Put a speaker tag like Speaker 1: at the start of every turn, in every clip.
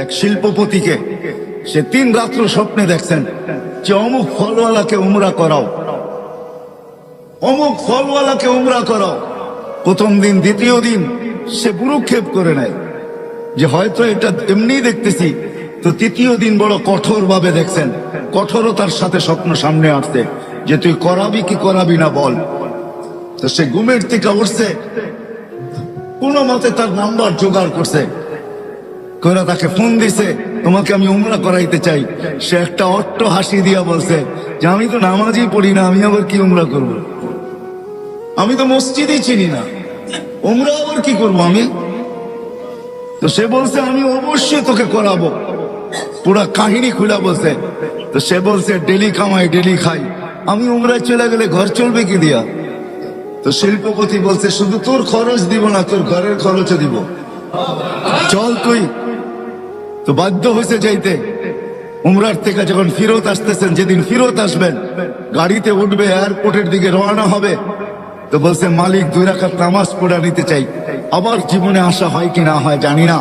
Speaker 1: এক শিল্পপতিকে, সে 3 রাত্র স্বপ্নে দেখছেন যে অমুক ফলওয়ালাকে উমরা করাও, অমুক ফলওয়ালাকে উমরা করাও। প্রথম দিন, দ্বিতীয় দিন সে ভ্রুক্ষেপ করে নেয় যে হয়তো এটা এমনি দেখতেছি। তো তৃতীয় দিন বড় কঠোর ভাবে দেখছেন, কঠোরতার সাথে স্বপ্ন সামনে আসছে যে তুই করাবি কি করাবি না বল। তো সে ঘুমের থেকে উঠছে, কোনো মতে তার নাম্বার জোগাড় করছে, করে তাকে ফোন দিছে, তোমাকে আমি উমরা করাইতে চাই। সে একটা অট্ট হাসি দিয়া বলছে যে আমি তো নামাজই পড়ি না, আমি আবার কি উমরা করব? আমি তো মসজিদই চিনি না, উমরা আবার কি করবো আমি? তো সে বলছে আমি অবশ্যই তোকে করাবো। পুরা কাহিনী খুলে বলছে। তো সে বলছে ডেলি কামাই ডেলি খাই, আমি উমরায় চলে গেলে ঘর চলবে কি দিয়া? তো শিল্পপতি বলছে শুধু তোর খরচ দিব না, তোর ঘরের খরচও দিব, চল তুই। তো বাধ্য হয়েছে যাইতে। উমরার থেকে যখন ফিরত আসতেছেন, যেদিন ফিরত আসবেন, গাড়িতে উঠবে, এয়ারপোর্টের দিকে রওনা হবে, তো বলছে মালিক 2 রাকাত নামাজ পড়া নিতে চাই। আবার জীবনে আসা হয় কি না হয় জানি না।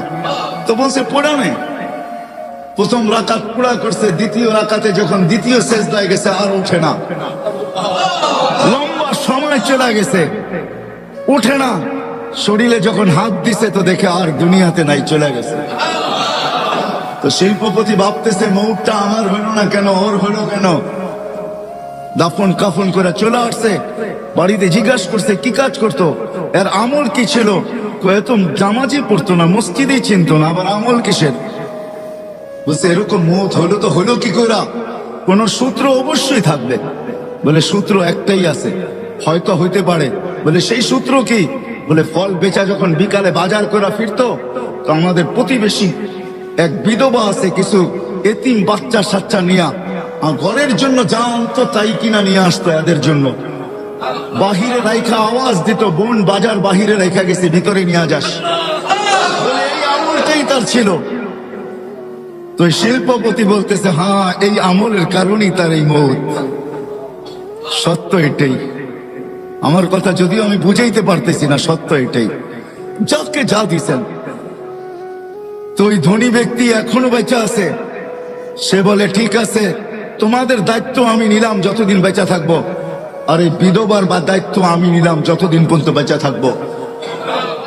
Speaker 1: তো বলছে পড়া নেই। প্রথম রাকাত পুরা করছে, দ্বিতীয় রাকাতে যখন দ্বিতীয় সেজদায় গেছে আর উঠে না, লম্বা সময় চলে গেছে, উঠে না। শরীরে যখন হাত দিছে তো দেখে আর দুনিয়াতে নাই, চলে গেছে। তো শিল্পপতি ভাবতেছে মৌতটা আমার হইল না কেন, ওর হইল কেন? দাফন কাফন করে চলে আসছে। বাড়িতে জিজ্ঞাসা করছে কি কাজ করতো, এর আমল কি ছিল? এত জামাজি পড়তো না, মসজিদেই চিনতো না, আবার আমল কিসের? বলছে এরকম মৌত হলো তো হলো কি করে? কোন সূত্র অবশ্যই থাকবে। বলে সূত্র একটাই আছে, হয়তো হইতে পারে। বলে সেই সূত্র কি? বলে ফল বেচা যখন বিকালে বাজার করে ফিরতো, তো আমাদের প্রতিবেশী এক বিধবা আছে, কিছু এতিম বাচ্চা সাচ্চা নিয়া আর ঘরের জন্য যা আনতো তাই কিনা নিয়ে আসতো এদের জন্য। বাহিরে রাইখা আওয়াজ দিত, বোন বাজার বাহিরে রাইখা গেছে, ভিতরে নিয়ে যাস। বলে এই আমলটাই তার ছিল। তো শিল্পপতি বলতেছে হ্যাঁ, এই আমলের কারণেই তার এই মৌত। সত্য এটাই। আমার কথা যদিও আমি বুঝাইতে পারতেছি না, সত্য এটাই। যাকে যা দিছেন। তো ওই ধনী ব্যক্তি এখনো বেঁচে আছে। সে বলে ঠিক আছে, তোমাদের দায়িত্ব আমি নিলাম যতদিন বেঁচে থাকবো, আর এই বিধবার বা দায়িত্ব আমি নিলাম যতদিন পর্যন্ত বেঁচে থাকবো।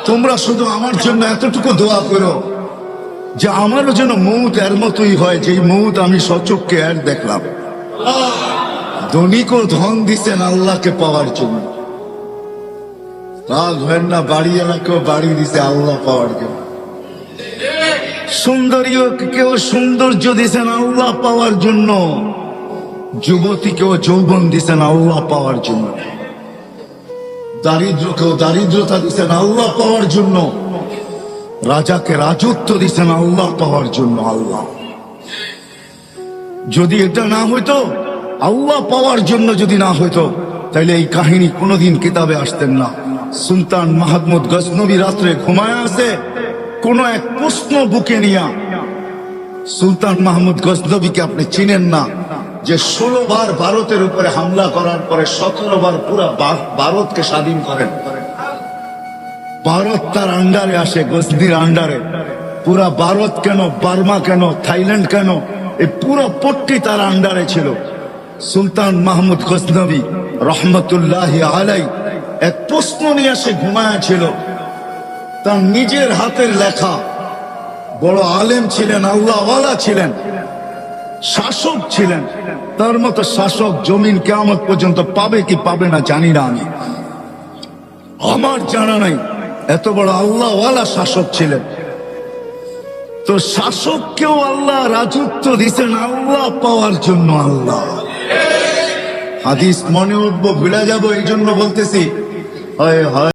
Speaker 1: তোমরা শুধু আমার জন্য এতটুকু দোয়া করো যে আমারও যেন মৌত এর মতোই হয়, যে মৌত আমি সচক্ষে এর দেখলাম। ধনীকেও ধন দিচ্ছেন আল্লাহকে পাওয়ার জন্য। রাগ হয় না, বাড়ি এলাকেও বাড়ি দিছে আল্লাহ পাওয়ার জন্য। সুন্দরীও কেউ সৌন্দর্য দিছেন আল্লাহ পাওয়ার জন্য। যুবতীকেও যৌবন দিছেন আল্লাহ পাওয়ার জন্য। দারিদ্রকেও দারিদ্রতা দিছেন আল্লাহ পাওয়ার জন্য। রাজাকে রাজত্ব দিছেন আল্লাহ পাওয়ার জন্য। আল্লাহ যদি এটা না হইতো, আল্লাহ পাওয়ার জন্য যদি না হইতো, তাইলে এই কাহিনী কোনোদিন কিতাবে আসতেন না। সুলতান মাহমুদ গজনবী রাত্রে ঘুমায় আছে, কোন এক প্রশ্ন বুকে নিয়া। সুলতান মাহমুদ গজনবীকে আপনি চিনেন না, যে 16 বার ভারতের উপরে হামলা করার পরে 17 বার পুরা ভারতকে স্বাধীন করেন। ভারত তার আন্ডারে আসে, গজনির আন্ডারে। পুরা ভারত কেন, বার্মা কেন, থাইল্যান্ড কেন, এই পুরো পট্টি তার আন্ডারে ছিল। সুলতান মাহমুদ গজনবী রহমতুল্লাহ আলাই এক প্রশ্ন নিয়ে সে ঘুমায়া ছিল। তার নিজের হাতের লেখা। বড় আলেম ছিলেন, আল্লাহওয়ালা ছিলেন, শাসক ছিলেন। তার মতো শাসক জমিন কিয়ামত পর্যন্ত পাবে কি পাবে না জানি না আমি, আমার জানা নাই। এত বড় আল্লাহওয়ালা শাসক ছিলেন। তো শাসককেও আল্লাহ রাজত্ব দিছেন আল্লাহ পাওয়ার জন্য। আল্লাহ হাদিস মনে উঠবো ভুলে যাবো, এই জন্য বলতেছি। হয় হয়।